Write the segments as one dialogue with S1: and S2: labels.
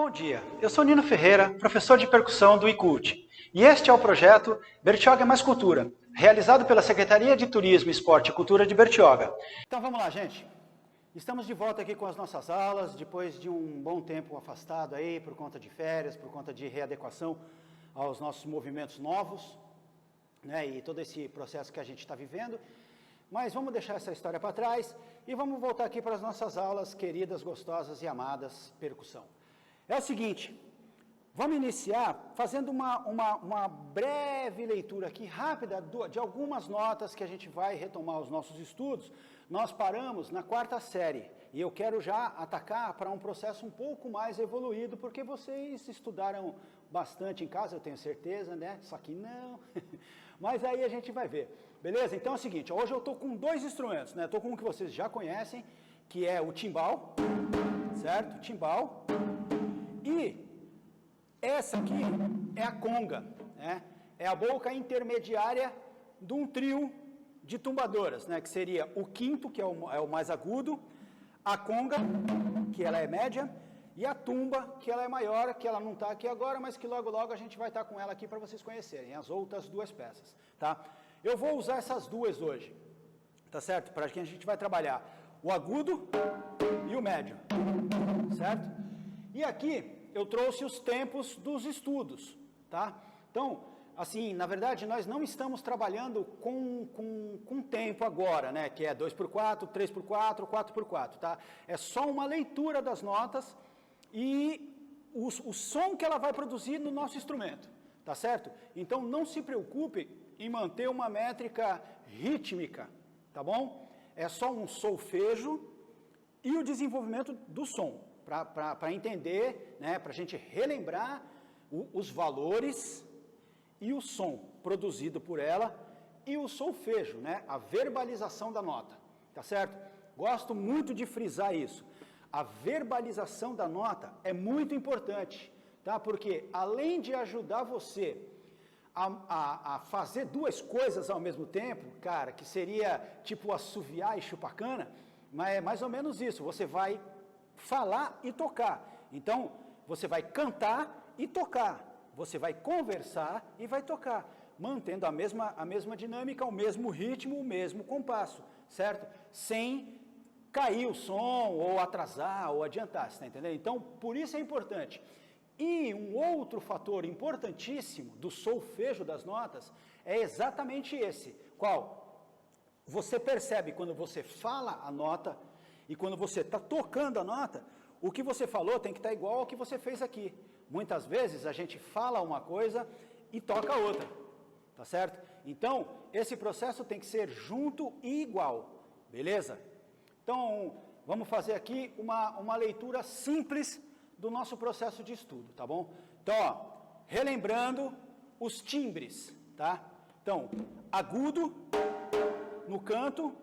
S1: Bom dia, eu sou Nino Ferreira, professor de percussão do ICULT, e este é o projeto Bertioga Mais Cultura, realizado pela Secretaria de Turismo, Esporte e Cultura de Bertioga. Então vamos lá, gente. Estamos de volta aqui com as nossas aulas, depois de um bom tempo afastado aí, por conta de férias, por conta de readequação aos nossos movimentos novos, né, e todo esse processo que a gente está vivendo. Mas vamos deixar essa história para trás e vamos voltar aqui para as nossas aulas queridas, gostosas e amadas percussão. É o seguinte, vamos iniciar fazendo uma breve leitura aqui, rápida, de algumas notas que a gente vai retomar os nossos estudos. Nós paramos na 4ª série e eu quero já atacar para um processo um pouco mais evoluído, porque vocês estudaram bastante em casa, eu tenho certeza, né? Só que não, mas aí a gente vai ver, beleza? Então é o seguinte, hoje eu estou com 2 instrumentos, né? Estou com um que vocês já conhecem, que é o timbal, certo? Timbal. E essa aqui é a conga, né? É a boca intermediária de um trio de tumbadoras, né? Que seria o quinto, que é o mais agudo, a conga, que ela é média, e a tumba, que ela é maior, que ela não está aqui agora, mas que logo logo a gente vai estar com ela aqui para vocês conhecerem, as outras 2 peças, tá? Eu vou usar essas 2 hoje, tá certo? Para que a gente vai trabalhar o agudo e o médio, certo? E aqui eu trouxe os tempos dos estudos, tá? Então, assim, na verdade, nós não estamos trabalhando com tempo agora, né? Que é 2x4, 3x4, 4x4, tá? É só uma leitura das notas e o som que ela vai produzir no nosso instrumento, tá certo? Então, não se preocupe em manter uma métrica rítmica, tá bom? É só um solfejo e o desenvolvimento do som, para entender, né, para a gente relembrar os valores e o som produzido por ela e o solfejo, né, a verbalização da nota, tá certo? Gosto muito de frisar isso. A verbalização da nota é muito importante, tá? Porque além de ajudar você a fazer 2 coisas ao mesmo tempo, cara, que seria tipo assoviar e chupar cana, mas é mais ou menos isso, você vai falar e tocar. Então, você vai cantar e tocar. Você vai conversar e vai tocar, mantendo a mesma dinâmica, o mesmo ritmo, o mesmo compasso, certo? Sem cair o som, ou atrasar, ou adiantar, você está entendendo? Então, por isso é importante. E um outro fator importantíssimo do solfejo das notas é exatamente esse. Qual? Você percebe quando você fala a nota e quando você está tocando a nota, o que você falou tem que estar igual ao que você fez aqui. Muitas vezes a gente fala uma coisa e toca outra, tá certo? Então, esse processo tem que ser junto e igual, beleza? Então, vamos fazer aqui uma leitura simples do nosso processo de estudo, tá bom? Então, ó, relembrando os timbres, tá? Então, agudo no canto,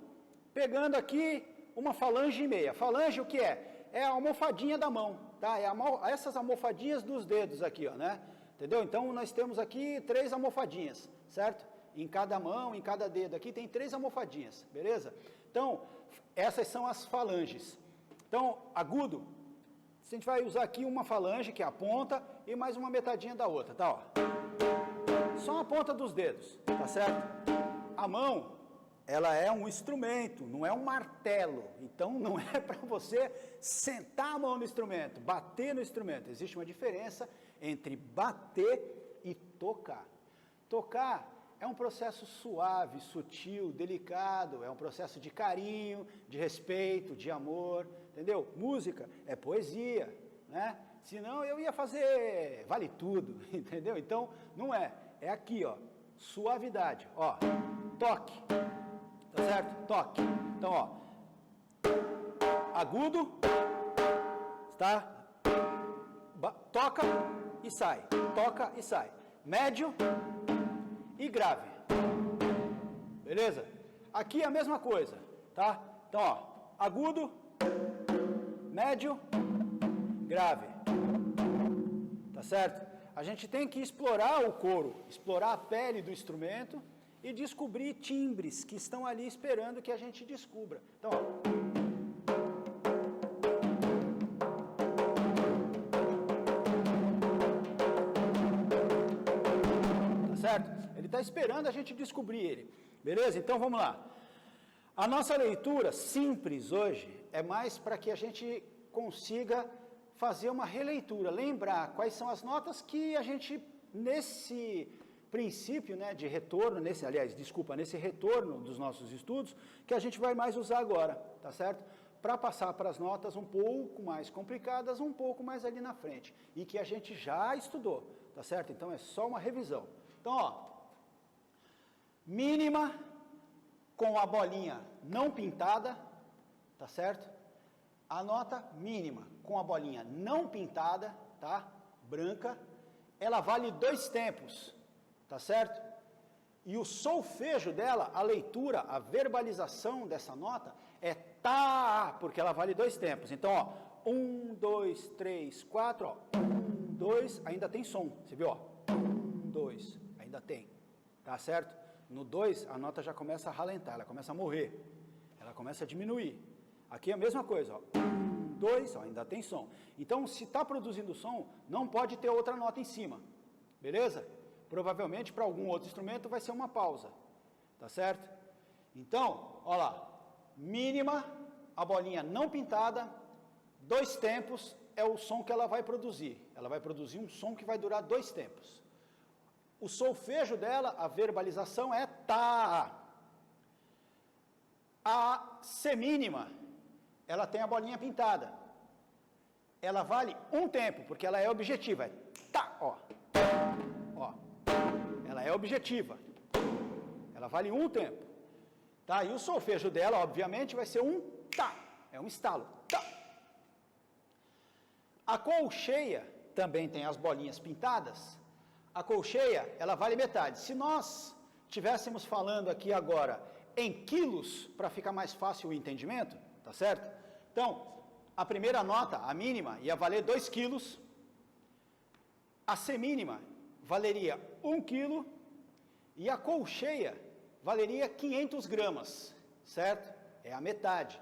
S1: pegando aqui uma falange e meia. Falange o que é? É a almofadinha da mão, tá? É essas almofadinhas dos dedos aqui, ó, né? Entendeu? Então, nós temos aqui 3 almofadinhas, certo? Em cada mão, em cada dedo aqui tem 3 almofadinhas, beleza? Então, essas são as falanges. Então, agudo, a gente vai usar aqui uma falange, que é a ponta, e mais uma metadinha da outra, tá? Ó. Só a ponta dos dedos, tá certo? A mão, ela é um instrumento, não é um martelo. Então, não é para você sentar a mão no instrumento, bater no instrumento. Existe uma diferença entre bater e tocar. Tocar é um processo suave, sutil, delicado, é um processo de carinho, de respeito, de amor, entendeu? Música é poesia, né? Senão eu ia fazer vale tudo, entendeu? Então, não é. É aqui, ó, suavidade, ó, toque. Tá certo? Toque. Então, ó, agudo, tá? Toca e sai. Toca e sai. Médio e grave. Beleza? Aqui é a mesma coisa, tá? Então, ó, agudo, médio, grave. Tá certo? A gente tem que explorar o couro, explorar a pele do instrumento e descobrir timbres que estão ali esperando que a gente descubra. Então, ó. certo? Ele está esperando a gente descobrir ele, beleza? Então vamos lá. A nossa leitura simples hoje é mais para que a gente consiga fazer uma releitura, lembrar quais são as notas que a gente, nesse princípio, né, de retorno, nesse retorno dos nossos estudos, que a gente vai mais usar agora, tá certo? Para passar para as notas um pouco mais complicadas, um pouco mais ali na frente, e que a gente já estudou, tá certo? Então é só uma revisão. Então, ó, mínima com a bolinha não pintada, tá certo? A nota mínima com a bolinha não pintada, tá? Branca, ela vale 2 tempos, tá certo? E o solfejo dela, a leitura, a verbalização dessa nota é tá, porque ela vale 2 tempos. Então, ó, 1, 2, 3, 4, ó, 1, 2, ainda tem som, você viu, ó, 1, 2, ainda tem, tá certo? No 2, a nota já começa a ralentar, ela começa a morrer, ela começa a diminuir. Aqui é a mesma coisa, ó, 1, 2, ó, ainda tem som. Então, se está produzindo som, não pode ter outra nota em cima, beleza? Provavelmente para algum outro instrumento vai ser uma pausa, tá certo? Então, ó lá, mínima, a bolinha não pintada, 2 tempos é o som que ela vai produzir. Ela vai produzir um som que vai durar 2 tempos. O solfejo dela, a verbalização é tá. A semínima, ela tem a bolinha pintada. Ela vale 1 tempo, porque ela é objetiva, é tá, ó. Ó. Ela é objetiva, ela vale 1 tempo, tá? E o solfejo dela, obviamente, vai ser um tá, é um estalo, tá. A colcheia também tem as bolinhas pintadas. A colcheia, ela vale metade. Se nós estivéssemos falando aqui agora em quilos, para ficar mais fácil o entendimento, tá certo? Então, a primeira nota, a mínima, ia valer 2 quilos, a semínima valeria 1 quilo e a colcheia valeria 500 gramas, certo? É a metade,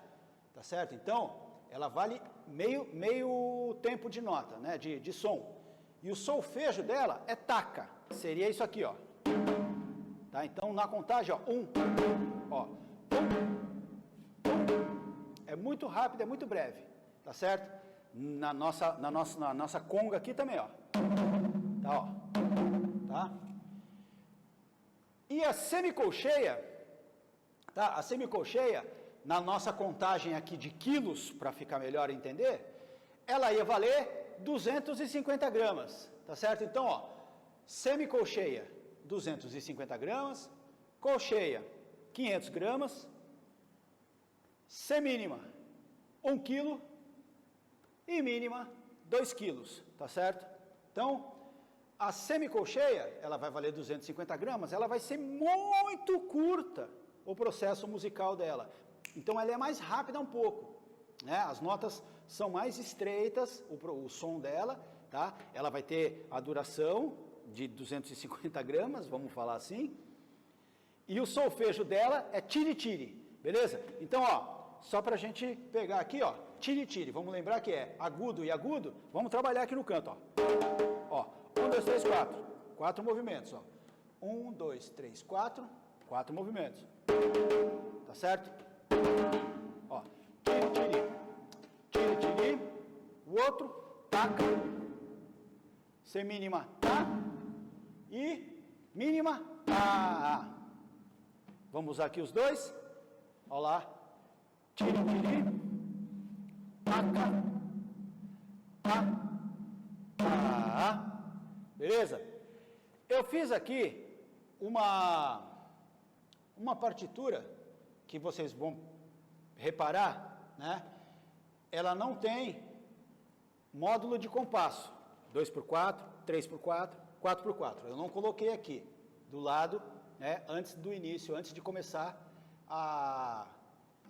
S1: tá certo? Então, ela vale meio tempo de nota, né, de som. E o solfejo dela é taca, seria isso aqui, ó. Tá? Então, na contagem, ó, 1, ó, 1, é muito rápido, é muito breve, tá certo? Na nossa conga aqui também, ó. Tá, ó. Tá? E a semicolcheia, tá? A semicolcheia, na nossa contagem aqui de quilos, para ficar melhor entender, ela ia valer 250 gramas, tá certo? Então, ó, semicolcheia, 250 gramas, colcheia, 500 gramas, semínima, 1 quilo e mínima, 2 quilos, tá certo? Então, a semicolcheia, ela vai valer 250 gramas, ela vai ser muito curta, o processo musical dela. Então, ela é mais rápida um pouco, né? As notas são mais estreitas, o som dela, tá? Ela vai ter a duração de 250 gramas, vamos falar assim, e o solfejo dela é tiri-tiri, beleza? Então, ó, só para a gente pegar aqui, ó, tiri-tiri, vamos lembrar que é agudo e agudo, vamos trabalhar aqui no canto, ó. Ó, 1, 2, 3, 4. 4 movimentos, ó. 1, 2, 3, 4. 4 movimentos. Tá certo? Ó, tiri, tiri. Tiri, tiri. O outro, taca. Semínima, tá. E mínima, tá. Vamos usar aqui os dois. Ó lá. Tiri, tiri. Taca. Tá. Beleza? Eu fiz aqui uma partitura que vocês vão reparar, né? Ela não tem módulo de compasso, 2x4, 3x4, 4x4. Eu não coloquei aqui do lado, né, antes do início, antes de começar a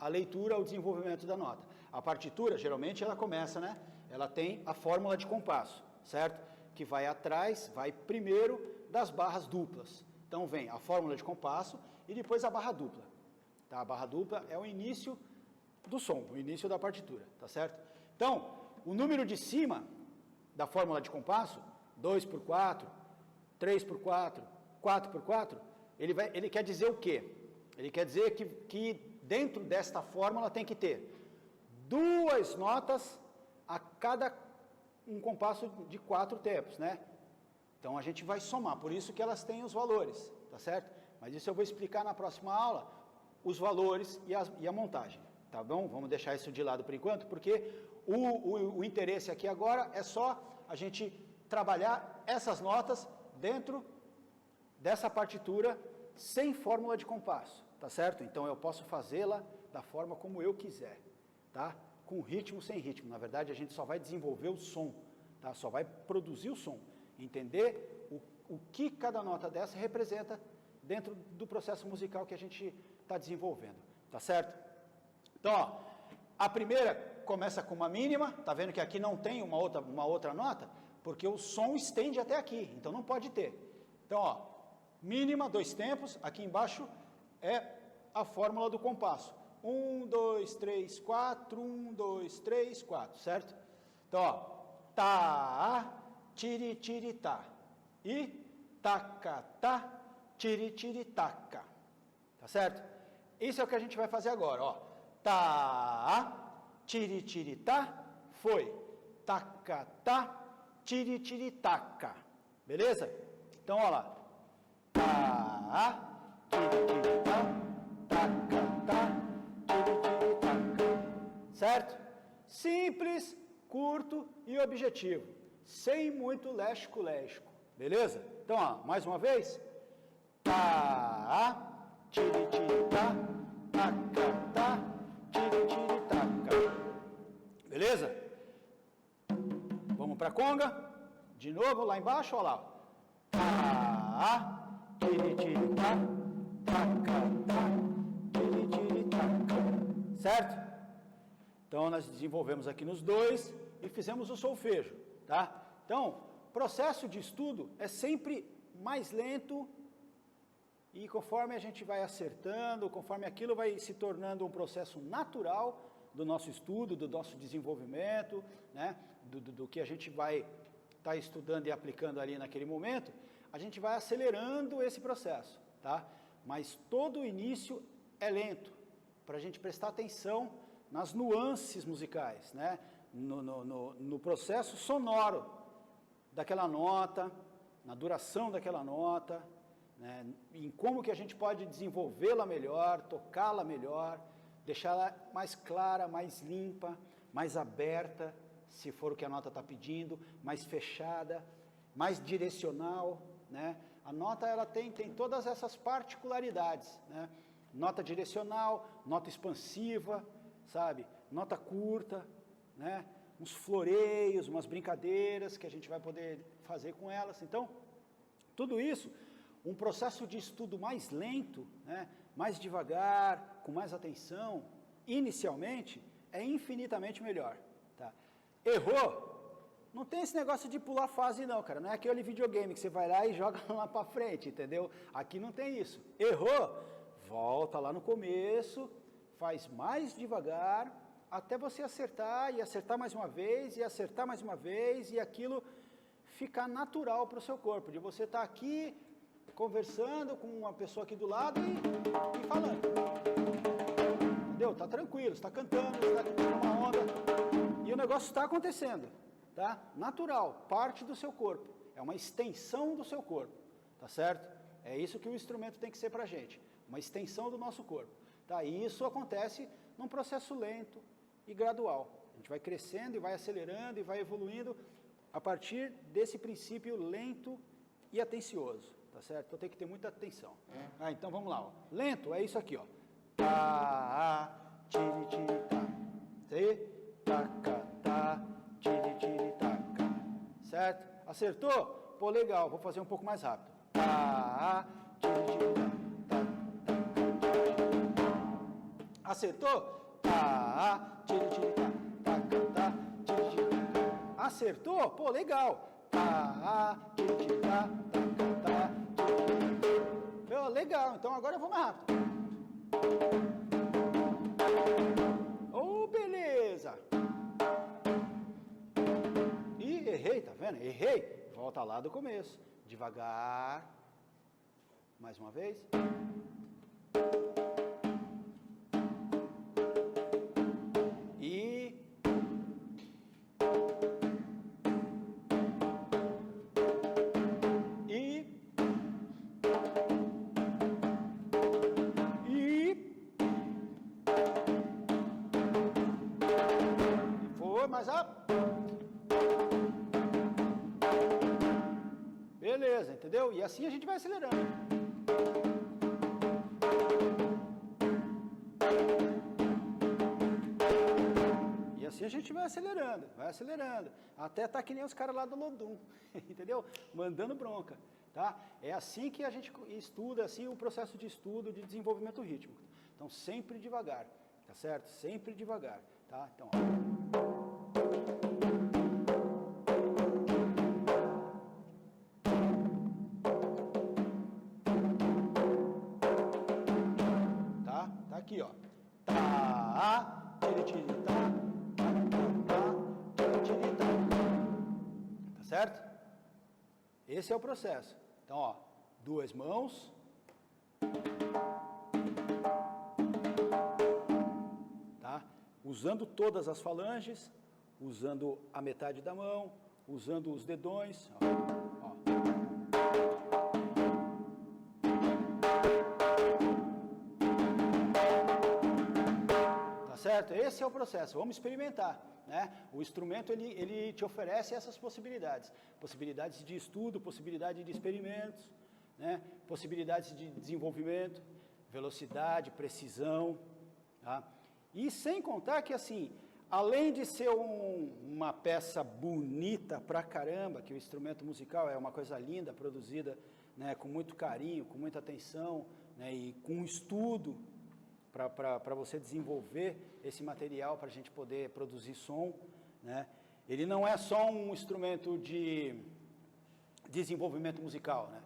S1: leitura, o desenvolvimento da nota. A partitura, geralmente, ela começa, né? Ela tem a fórmula de compasso, certo? Que vai atrás, vai primeiro das barras duplas. Então vem a fórmula de compasso e depois a barra dupla. Tá? A barra dupla é o início do som, o início da partitura, tá certo? Então, o número de cima da fórmula de compasso, 2x4, 3x4, 4 por 4, ele quer dizer o quê? Ele quer dizer que dentro desta fórmula tem que ter 2 notas a cada um compasso de 4 tempos, né? Então a gente vai somar, por isso que elas têm os valores, tá certo? Mas isso eu vou explicar na próxima aula, os valores e a montagem, tá bom? Vamos deixar isso de lado por enquanto, porque o interesse aqui agora é só a gente trabalhar essas notas dentro dessa partitura sem fórmula de compasso, tá certo? Então eu posso fazê-la da forma como eu quiser, tá? Com ritmo, sem ritmo. Na verdade, a gente só vai desenvolver o som, tá? Só vai produzir o som, entender o que cada nota dessa representa dentro do processo musical que a gente está desenvolvendo, tá certo? Então, ó, a primeira começa com uma mínima, tá vendo que aqui não tem uma outra nota? Porque o som estende até aqui, então não pode ter. Então, ó, mínima, 2 tempos, aqui embaixo é a fórmula do compasso. 1, 2, 3, 4, 1, 2, 3, 4, certo? Então, ó, tá, tiri, tiri, tá. E taca, tá, tiri, tiri, taca. Tá certo? Isso é o que a gente vai fazer agora, ó. Tá, tiri, tiri, tá, foi. Taca, tá, tiri, tiri, taca. Beleza? Então, ó lá. Tá, tiri, tiri, tá, taca, tá, tiri, tiri, taca. Certo? Simples, curto e objetivo. Sem muito léxico-léxico. Beleza? Então, ó, mais uma vez. Tá, tiri, tiri, tá, taca, tá, tiri, tiri, taca. Beleza? Vamos para a conga. De novo, lá embaixo, olha lá. Tá, tiri, tiri, tá, taca, tá, tiri, tiri, taca. Certo? Então, nós desenvolvemos aqui nos dois e fizemos o solfejo, tá? Então, processo de estudo é sempre mais lento e conforme a gente vai acertando, conforme aquilo vai se tornando um processo natural do nosso estudo, do nosso desenvolvimento, né? Do que a gente vai estar estudando e aplicando ali naquele momento, a gente vai acelerando esse processo, tá? Mas todo o início é lento, para a gente prestar atenção nas nuances musicais, né? No processo sonoro daquela nota, na duração daquela nota, né? Em como que a gente pode desenvolvê-la melhor, tocá-la melhor, deixá-la mais clara, mais limpa, mais aberta, se for o que a nota está pedindo, mais fechada, mais direcional, né? A nota ela tem todas essas particularidades, né? Nota direcional, nota expansiva, sabe? Nota curta, né? Uns floreios, umas brincadeiras que a gente vai poder fazer com elas. Então, tudo isso, um processo de estudo mais lento, né? Mais devagar, com mais atenção, inicialmente, é infinitamente melhor, tá? Errou, não tem esse negócio de pular fase não, cara, não é aquele videogame que você vai lá e joga lá para frente, entendeu? Aqui não tem isso. Errou, volta lá no começo, faz mais devagar, até você acertar, e acertar mais uma vez, e acertar mais uma vez, e aquilo ficar natural para o seu corpo, de você estar aqui, conversando com uma pessoa aqui do lado e falando. Entendeu? Tá tranquilo, está cantando, está cantando uma onda, e o negócio está acontecendo, tá? Natural, parte do seu corpo, é uma extensão do seu corpo, tá certo? É isso que o instrumento tem que ser para a gente, uma extensão do nosso corpo, tá? E isso acontece num processo lento e gradual, a gente vai crescendo e vai acelerando e vai evoluindo a partir desse princípio lento e atencioso, tá certo? Então tem que ter muita atenção. Então vamos lá, ó. Lento é isso aqui, ó. Tá, tiri, tiri, tá. Taca, tá, tiri, tiri, taca. Certo? Acertou? Pô, legal, vou fazer um pouco mais rápido. Tá, tiri, tiri, tá. Acertou? Tá, tiri, tiri, tá. Taca, tá, tiri, tiri, tá. Acertou? Pô, legal. Tá, tiri, tiri, tá. Taca, tá, tiri, tiri, tá. Legal, então agora eu vou mais rápido. Oh, beleza! Ih, errei, tá vendo? Errei. Volta lá do começo. Devagar. Mais uma vez. E... Foi, mais rápido. Beleza, entendeu? E assim a gente vai acelerando. E assim a gente vai acelerando, até tá que nem os caras lá do Lodum, entendeu? Mandando bronca, tá? É assim que a gente estuda, assim o processo de estudo de desenvolvimento rítmico. Então sempre devagar, tá certo? Sempre devagar, tá? Então, ó. Tá aqui, ó. Tá, tiri, tiri, tá, tiri, tá. Tá certo? Esse é o processo. Então, ó, duas mãos. Tá? Usando todas as falanges, usando a metade da mão, usando os dedões, ó. Certo? Esse é o processo, vamos experimentar, né? O instrumento, ele te oferece essas possibilidades, possibilidades de estudo, possibilidade de experimentos, né? Possibilidades de desenvolvimento, velocidade, precisão, tá? E sem contar que, assim, além de ser uma peça bonita pra caramba, que o instrumento musical é uma coisa linda, produzida, né, com muito carinho, com muita atenção, né, e com estudo, para você desenvolver esse material, para a gente poder produzir som, né? Ele não é só um instrumento de desenvolvimento musical, né?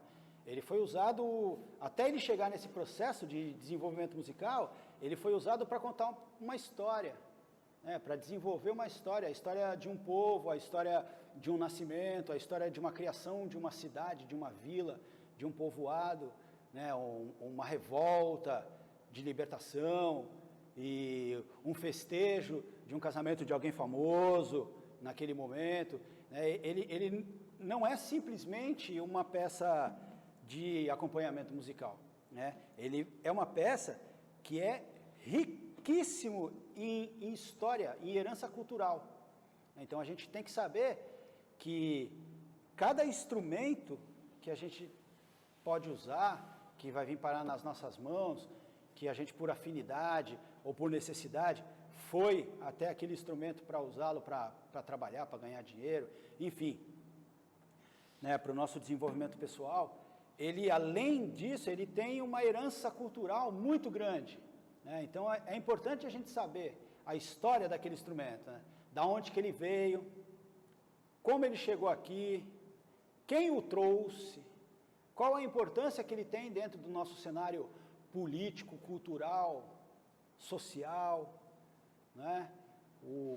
S1: Ele foi usado, até ele chegar nesse processo de desenvolvimento musical, ele foi usado para contar uma história, né? Para desenvolver uma história, a história de um povo, a história de um nascimento, a história de uma criação de uma cidade, de uma vila, de um povoado, né? Uma revolta de libertação, e um festejo de um casamento de alguém famoso naquele momento, né? Ele não é simplesmente uma peça de acompanhamento musical, né? Ele é uma peça que é riquíssimo em história, em herança cultural. Então a gente tem que saber que cada instrumento que a gente pode usar, que vai vir parar nas nossas mãos, que a gente por afinidade ou por necessidade foi até aquele instrumento para usá-lo para trabalhar, para ganhar dinheiro, enfim, né, para o nosso desenvolvimento pessoal, ele além disso, ele tem uma herança cultural muito grande, né? Então é importante a gente saber a história daquele instrumento, né? Da onde que ele veio, como ele chegou aqui, quem o trouxe, qual a importância que ele tem dentro do nosso cenário político, cultural, social, né?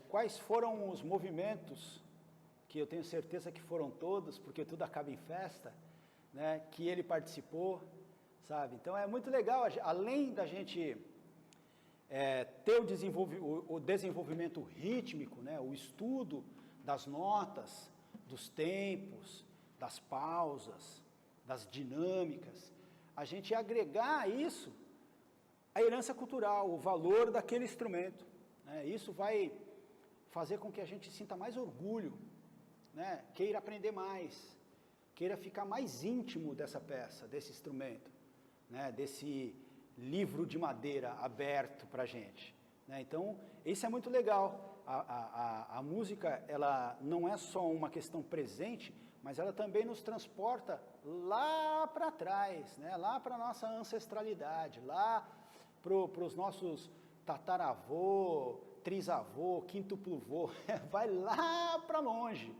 S1: Quais foram os movimentos, que eu tenho certeza que foram todos, porque tudo acaba em festa, né? Que ele participou, sabe? Então é muito legal, além da gente ter o desenvolvimento rítmico, né? O estudo das notas, dos tempos, das pausas, das dinâmicas, a gente agregar a isso a herança cultural, o valor daquele instrumento, né? Isso vai fazer com que a gente sinta mais orgulho, né? Queira aprender mais, queira ficar mais íntimo dessa peça, desse instrumento, né? Desse livro de madeira aberto para a gente, né? Então, isso é muito legal. A música, ela não é só uma questão presente, mas ela também nos transporta lá para trás, né? Lá para a nossa ancestralidade, lá para os nossos tataravô, trisavô, quintuplovô, vai lá para longe,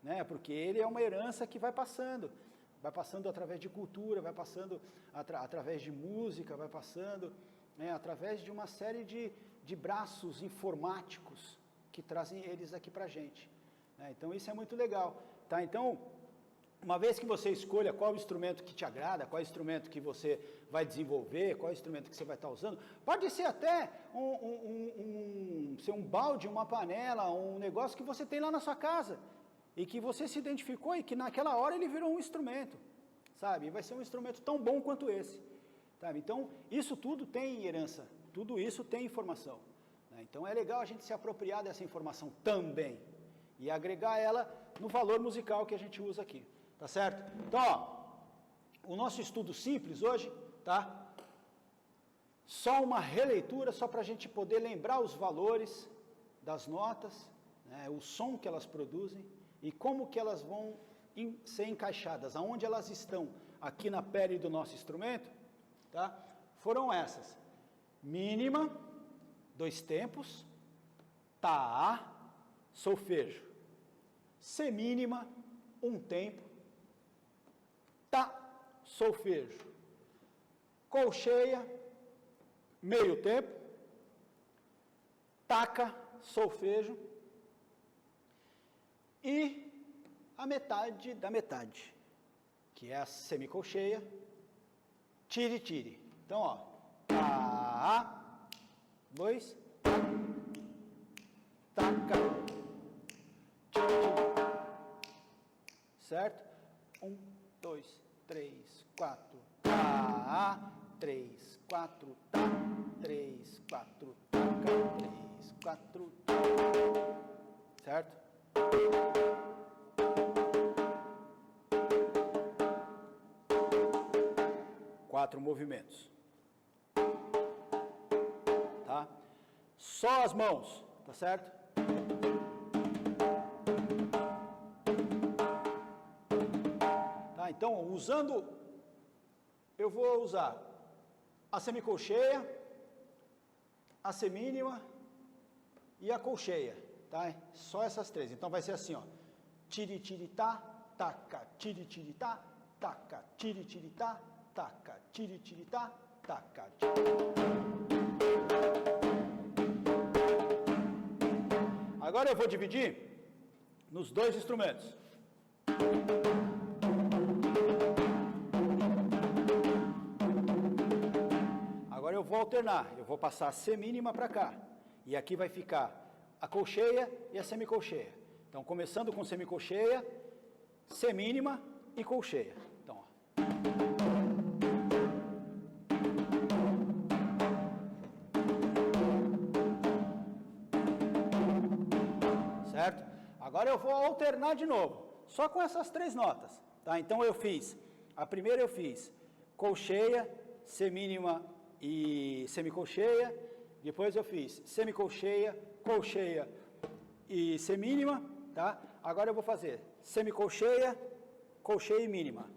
S1: né? Porque ele é uma herança que vai passando através de cultura, vai passando através de música, vai passando, né, através de uma série de braços informáticos que trazem eles aqui para a gente, né? Então isso é muito legal, tá? Então uma vez que você escolha qual instrumento que te agrada, qual instrumento que você vai desenvolver, qual instrumento que você vai estar usando, pode ser até um balde, uma panela, um negócio que você tem lá na sua casa, e que você se identificou e que naquela hora ele virou um instrumento, sabe? E vai ser um instrumento tão bom quanto esse, sabe? Então, isso tudo tem herança, tudo isso tem informação, né? Então, é legal a gente se apropriar dessa informação também, e agregar ela no valor musical que a gente usa aqui. Tá certo? Então, ó, o nosso estudo simples hoje, tá? Só uma releitura, só para a gente poder lembrar os valores das notas, né, o som que elas produzem e como que elas vão ser encaixadas, aonde elas estão aqui na pele do nosso instrumento, tá? Foram essas: mínima, 2 tempos, tá, solfejo, semínima, 1 tempo, tá, solfejo, colcheia, meio tempo, taca, solfejo e a metade da metade, que é a semicolcheia, tire, tire. Então, ó, tá, 2, taca, tire, tire, certo? 1, 2, 3, 4, tá, 3, 4, tá, 3, 4, taca, 3, 4, tá, certo? Quatro movimentos, tá? Só as mãos, tá certo? Tá, então, eu vou usar a semicolcheia, a semínima e a colcheia, tá? Só essas 3. Então, vai ser assim, ó. Tiri, tiri, tá, taca, tiri, tiri, tá, taca, tiri, tiri, tá, taca, tiri, tiri, tá, taca. Agora eu vou dividir nos 2 instrumentos. Agora eu vou alternar, eu vou passar a semínima para cá, e aqui vai ficar a colcheia e a semicolcheia. Então, começando com semicolcheia, semínima e colcheia. Então, ó. Certo? Agora eu vou alternar de novo, só com essas 3 notas, tá? Então a primeira eu fiz colcheia, semínima e semicolcheia, depois eu fiz semicolcheia, colcheia e semínima, tá? Agora eu vou fazer semicolcheia, colcheia e mínima.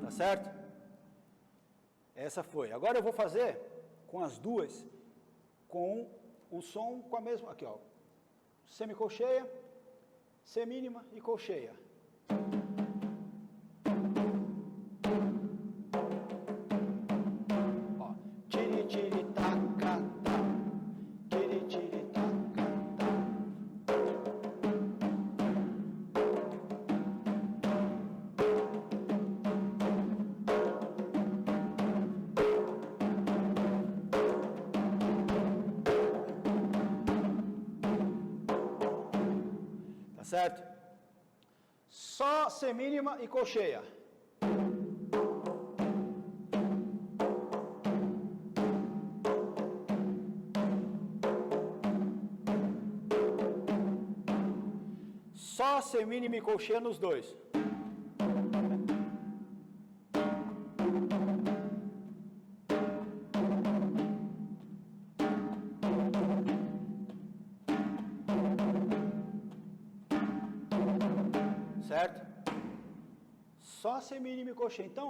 S1: Tá certo? Essa foi. Agora eu vou fazer com as duas, com o som com a mesma, aqui ó, semicolcheia, semínima e colcheia. Ó, tiri, tiri, taca, tá. Tiri, tiri, taca, tá. Tá certo? Só semínima e colcheia. Só semínima e colcheia nos 2. Certo? Só semínima e colcheia. Então,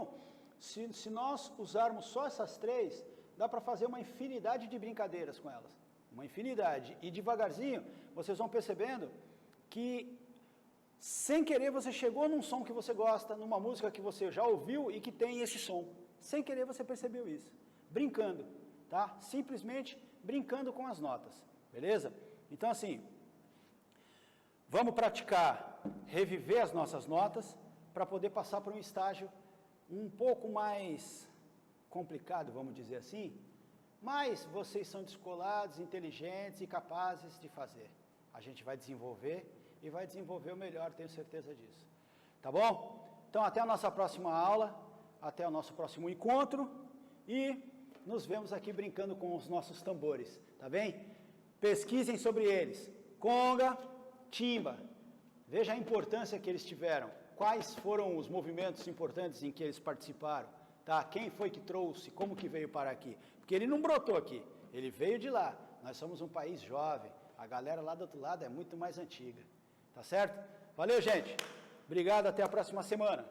S1: se nós usarmos só essas 3, dá para fazer uma infinidade de brincadeiras com elas. Uma infinidade. E devagarzinho, vocês vão percebendo que, sem querer, você chegou num som que você gosta, numa música que você já ouviu e que tem esse som. Sem querer, você percebeu isso. Brincando. tá? Simplesmente brincando com as notas, beleza? Então, assim, vamos praticar, reviver as nossas notas para poder passar para um estágio um pouco mais complicado, vamos dizer assim, mas vocês são descolados, inteligentes e capazes de fazer. A gente vai desenvolver e vai desenvolver o melhor, tenho certeza disso. Tá bom? Então, até a nossa próxima aula, até o nosso próximo encontro e nos vemos aqui brincando com os nossos tambores, tá bem? Pesquisem sobre eles. Conga, timba. Veja a importância que eles tiveram. Quais foram os movimentos importantes em que eles participaram, tá? Quem foi que trouxe, como que veio para aqui? Porque ele não brotou aqui, ele veio de lá. Nós somos um país jovem, a galera lá do outro lado é muito mais antiga, tá certo? Valeu, gente! Obrigado, até a próxima semana.